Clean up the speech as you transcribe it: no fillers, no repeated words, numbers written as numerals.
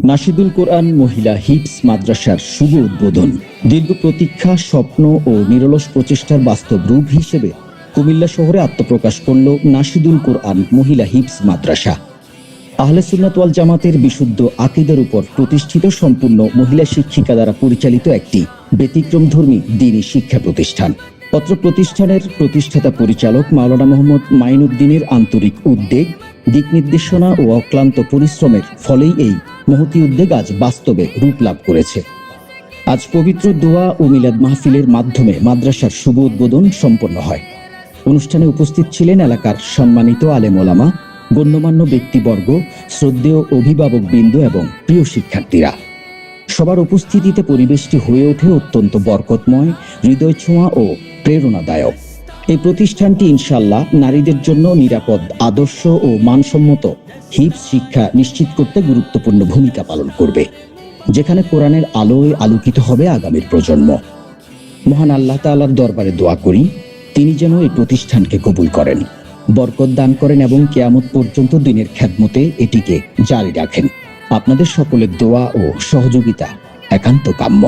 নাশিদুল কোরআন মহিলা হিপস মাদ্রাসার শুভ উদ্বোধন। দীর্ঘ প্রতীক্ষা, স্বপ্ন ও নিরলস প্রচেষ্টার বাস্তব রূপ হিসেবে কুমিল্লা শহরে আত্মপ্রকাশ করল নাশিদুল কোরআন মহিলা হিপস মাদ্রাসা। আহলে সুন্নাত ওয়াল জামাতের বিশুদ্ধ আকীদার উপর প্রতিষ্ঠিত সম্পূর্ণ মহিলা শিক্ষিকা দ্বারা পরিচালিত একটি ব্যতিক্রমধর্মী দ্বীনী শিক্ষা প্রতিষ্ঠান। অত্র প্রতিষ্ঠানের প্রতিষ্ঠাতা পরিচালক মাওলানা মোহাম্মদ মাইনুদ্দিনের আন্তরিক উদ্যোগ, দিক নির্দেশনা ও অক্লান্ত পরিশ্রমের ফলেই এই মহতী উদ্যোগ আজ বাস্তবে রূপ লাভ করেছে। আজ পবিত্র দোয়া ও মিলাদ মাহফিলের মাধ্যমে মাদ্রাসার শুভ উদ্বোধন সম্পন্ন হয়। অনুষ্ঠানে উপস্থিত ছিলেন এলাকার সম্মানিত আলেম ওলামা, গণ্যমান্য ব্যক্তিবর্গ, শ্রদ্ধেয় অভিভাবকবৃন্দ এবং প্রিয় শিক্ষার্থীরা। সবার উপস্থিতিতে পরিবেশটি হয়ে ওঠে অত্যন্ত বরকতময়, হৃদয় ছোঁয়া ও প্রেরণাদায়ক। এই প্রতিষ্ঠানটি ইনশাআল্লাহ নারীদের জন্য নিরাপদ, আদর্শ ও মানসম্মত হিপস শিক্ষা নিশ্চিত করতে গুরুত্বপূর্ণ ভূমিকা পালন করবে, যেখানে কোরআনের আলোয় আলোকিত হবে আগামীর প্রজন্ম। মহান আল্লাহ তাআলার দরবারে দোয়া করি, তিনি যেন এই প্রতিষ্ঠানকে কবুল করেন, বরকত দান করেন এবং কিয়ামত পর্যন্ত দিনের খেদমতে এটিকে জারি রাখেন। আপনাদের সকলের দোয়া ও সহযোগিতা একান্ত কাম্য।